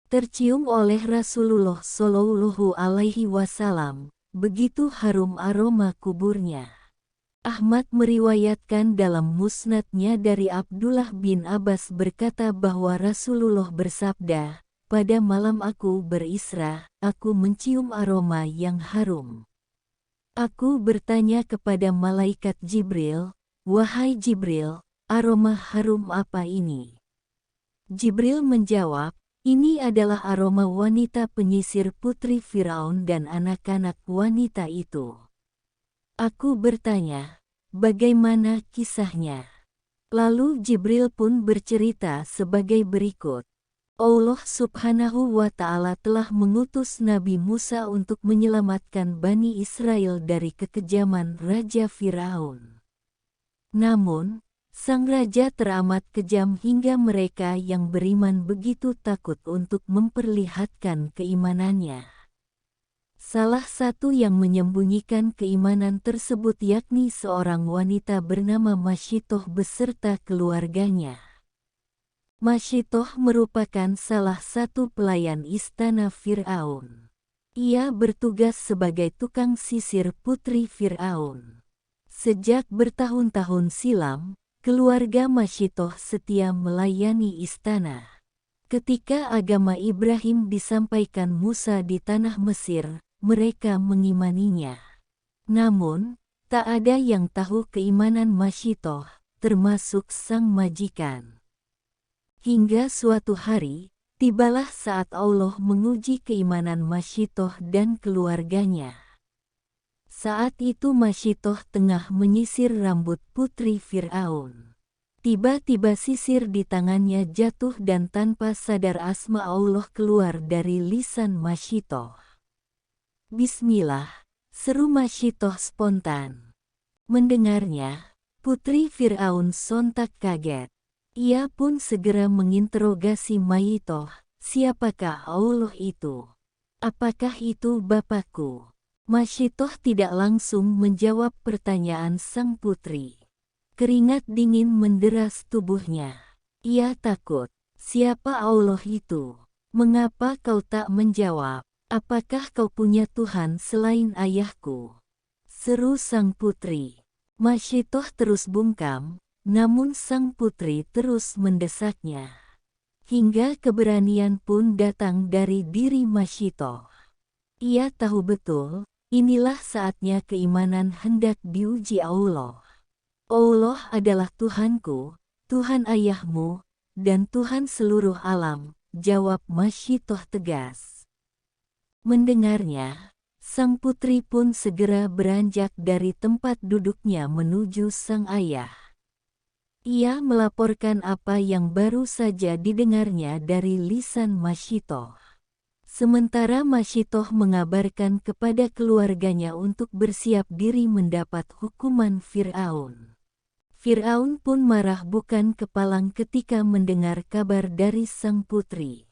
tercium oleh Rasulullah Shallallahu Alaihi Wasallam. Begitu harum aroma kuburnya. Ahmad meriwayatkan dalam musnadnya dari Abdullah bin Abbas berkata bahwa Rasulullah bersabda, pada malam aku berisra, aku mencium aroma yang harum. Aku bertanya kepada malaikat Jibril, wahai Jibril, aroma harum apa ini? Jibril menjawab, ini adalah aroma wanita penyisir putri Firaun dan anak-anak wanita itu. Aku bertanya, bagaimana kisahnya? Lalu Jibril pun bercerita sebagai berikut. Allah Subhanahu wa Ta'ala telah mengutus Nabi Musa untuk menyelamatkan Bani Israel dari kekejaman Raja Firaun. Namun, sang raja teramat kejam hingga mereka yang beriman begitu takut untuk memperlihatkan keimanannya. Salah satu yang menyembunyikan keimanan tersebut yakni seorang wanita bernama Masyitoh beserta keluarganya. Masyitoh merupakan salah satu pelayan istana Fir'aun. Ia bertugas sebagai tukang sisir putri Fir'aun. Sejak bertahun-tahun silam, keluarga Masyitoh setia melayani istana. Ketika agama Ibrahim disampaikan Musa di tanah Mesir, mereka mengimaninya. Namun, tak ada yang tahu keimanan Masyitoh, termasuk sang majikan. Hingga suatu hari, tibalah saat Allah menguji keimanan Masyitoh dan keluarganya. Saat itu Masyitoh tengah menyisir rambut putri Fir'aun. Tiba-tiba sisir di tangannya jatuh dan tanpa sadar asma Allah keluar dari lisan Masyitoh. Bismillah, seru Masyitoh spontan. Mendengarnya, putri Fir'aun sontak kaget. Ia pun segera menginterogasi Masyitoh, siapakah Allah itu? Apakah itu bapakku? Masyitoh tidak langsung menjawab pertanyaan sang putri. Keringat dingin menderas tubuhnya. Ia takut. Siapa Allah itu? Mengapa kau tak menjawab? Apakah kau punya Tuhan selain ayahku? Seru sang putri. Masyitoh terus bungkam, namun sang putri terus mendesaknya. Hingga keberanian pun datang dari diri Masyitoh. Ia tahu betul, inilah saatnya keimanan hendak diuji Allah. Allah adalah Tuhanku, Tuhan ayahmu, dan Tuhan seluruh alam, jawab Masyitoh tegas. Mendengarnya, sang putri pun segera beranjak dari tempat duduknya menuju sang ayah. Ia melaporkan apa yang baru saja didengarnya dari lisan Masyitoh. Sementara Masyitoh mengabarkan kepada keluarganya untuk bersiap diri mendapat hukuman Fir'aun. Fir'aun pun marah bukan kepalang ketika mendengar kabar dari sang putri.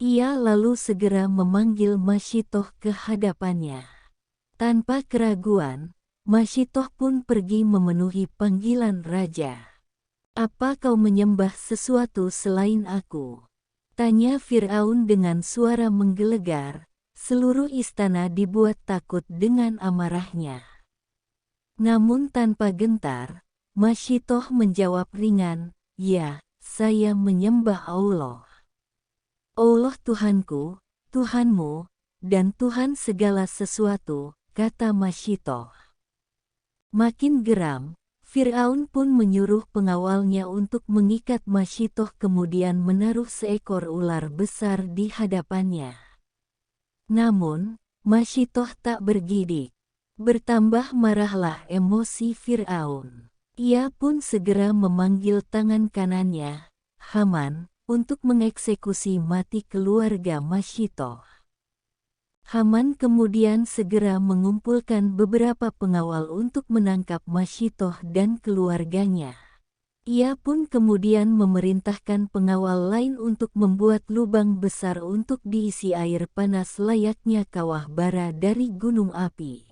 Ia lalu segera memanggil Masyitoh ke hadapannya. Tanpa keraguan, Masyitoh pun pergi memenuhi panggilan raja. Apa kau menyembah sesuatu selain aku? Tanya Fir'aun dengan suara menggelegar. Seluruh istana dibuat takut dengan amarahnya. Namun tanpa gentar, Masyitoh menjawab ringan, ya, saya menyembah Allah. Allah Tuhanku, Tuhanmu, dan Tuhan segala sesuatu, kata Masyitoh. Makin geram, Fir'aun pun menyuruh pengawalnya untuk mengikat Masyitoh kemudian menaruh seekor ular besar di hadapannya. Namun, Masyitoh tak bergidik. Bertambah marahlah emosi Fir'aun. Ia pun segera memanggil tangan kanannya, Haman, untuk mengeksekusi mati keluarga Masyitoh. Haman kemudian segera mengumpulkan beberapa pengawal untuk menangkap Masyitoh dan keluarganya. Ia pun kemudian memerintahkan pengawal lain untuk membuat lubang besar untuk diisi air panas layaknya kawah bara dari gunung api.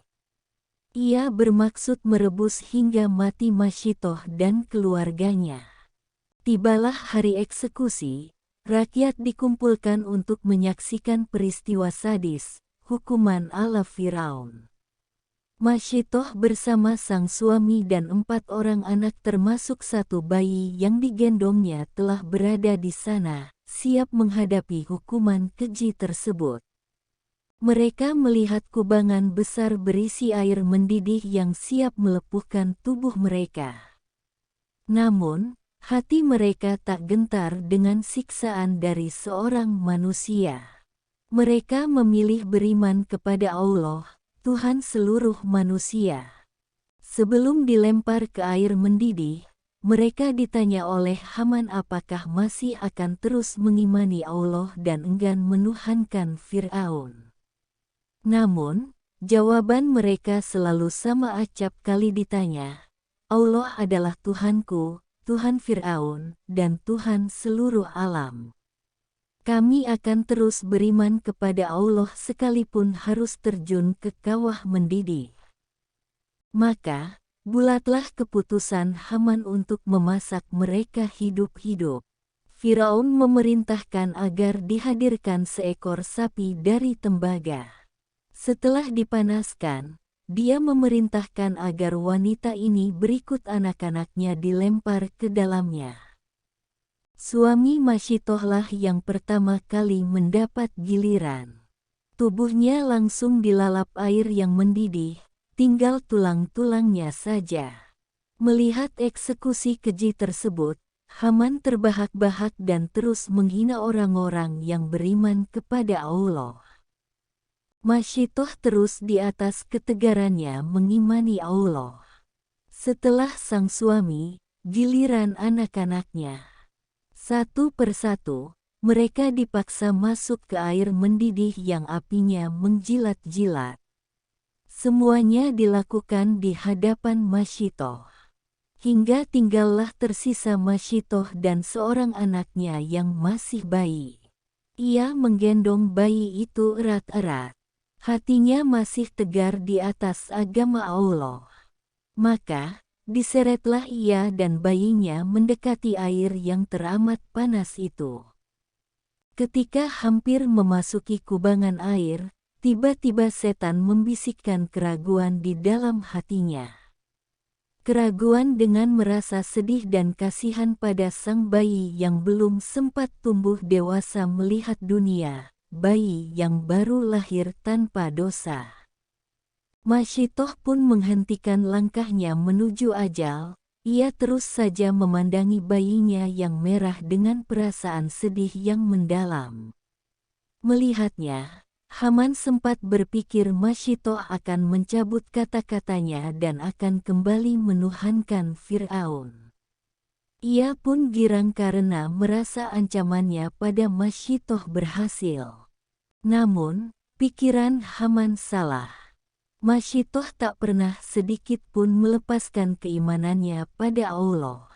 Ia bermaksud merebus hingga mati Masyitoh dan keluarganya. Tibalah hari eksekusi, Rakyat dikumpulkan untuk menyaksikan peristiwa sadis, hukuman ala Firaun. Masyitoh bersama sang suami dan 4 orang anak termasuk 1 bayi yang digendongnya telah berada di sana, siap menghadapi hukuman keji tersebut. Mereka melihat kubangan besar berisi air mendidih yang siap melepuhkan tubuh mereka. Namun, hati mereka tak gentar dengan siksaan dari seorang manusia. Mereka memilih beriman kepada Allah, Tuhan seluruh manusia. Sebelum dilempar ke air mendidih, mereka ditanya oleh Haman apakah masih akan terus mengimani Allah dan enggan menuhankan Firaun. Namun, jawaban mereka selalu sama acap kali ditanya, Allah adalah Tuhanku, Tuhan Firaun, dan Tuhan seluruh alam. Kami akan terus beriman kepada Allah sekalipun harus terjun ke kawah mendidih. Maka, bulatlah keputusan Haman untuk memasak mereka hidup-hidup. Firaun memerintahkan agar dihadirkan seekor sapi dari tembaga. Setelah dipanaskan, dia memerintahkan agar wanita ini berikut anak-anaknya dilempar ke dalamnya. Suami Masyitohlah yang pertama kali mendapat giliran. Tubuhnya langsung dilalap air yang mendidih, tinggal tulang-tulangnya saja. Melihat eksekusi keji tersebut, Haman terbahak-bahak dan terus menghina orang-orang yang beriman kepada Allah. Masyitoh terus di atas ketegarannya mengimani Allah. Setelah sang suami, giliran anak-anaknya. Satu persatu, mereka dipaksa masuk ke air mendidih yang apinya menjilat-jilat. Semuanya dilakukan di hadapan Masyitoh. Hingga tinggallah tersisa Masyitoh dan seorang anaknya yang masih bayi. Ia menggendong bayi itu erat-erat. Hatinya masih tegar di atas agama Allah. Maka, diseretlah ia dan bayinya mendekati air yang teramat panas itu. Ketika hampir memasuki kubangan air, tiba-tiba setan membisikkan keraguan di dalam hatinya. Keraguan dengan merasa sedih dan kasihan pada sang bayi yang belum sempat tumbuh dewasa melihat dunia. Bayi yang baru lahir tanpa dosa. Masyitoh pun menghentikan langkahnya menuju ajal, ia terus saja memandangi bayinya yang merah dengan perasaan sedih yang mendalam. Melihatnya, Haman sempat berpikir Masyitoh akan mencabut kata-katanya dan akan kembali menuhankan Firaun. Ia pun girang karena merasa ancamannya pada Masyitoh berhasil. Namun, pikiran Haman salah. Masyitoh tak pernah sedikit pun melepaskan keimanannya pada Allah.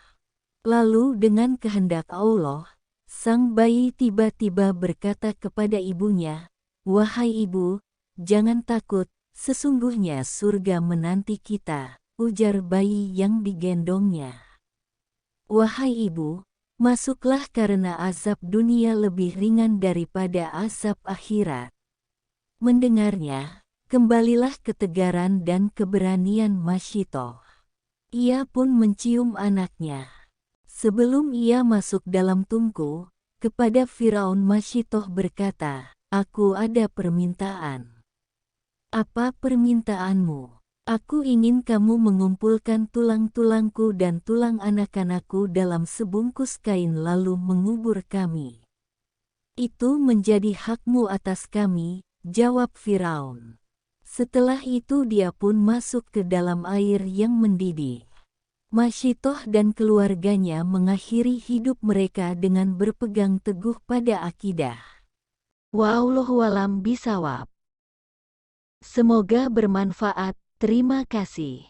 Lalu dengan kehendak Allah, sang bayi tiba-tiba berkata kepada ibunya, "Wahai ibu, jangan takut, sesungguhnya surga menanti kita," ujar bayi yang digendongnya. "Wahai ibu, masuklah karena azab dunia lebih ringan daripada azab akhirat." Mendengarnya, kembalilah ketegaran dan keberanian Masyitoh. Ia pun mencium anaknya. Sebelum ia masuk dalam tungku, kepada Firaun Masyitoh berkata, "Aku ada permintaan." "Apa permintaanmu?" "Aku ingin kamu mengumpulkan tulang-tulangku dan tulang anak-anakku dalam sebungkus kain lalu mengubur kami." "Itu menjadi hakmu atas kami," jawab Firaun. Setelah itu dia pun masuk ke dalam air yang mendidih. Masyitoh dan keluarganya mengakhiri hidup mereka dengan berpegang teguh pada akidah. Wallahu a'lam bishawab. Semoga bermanfaat. Terima kasih.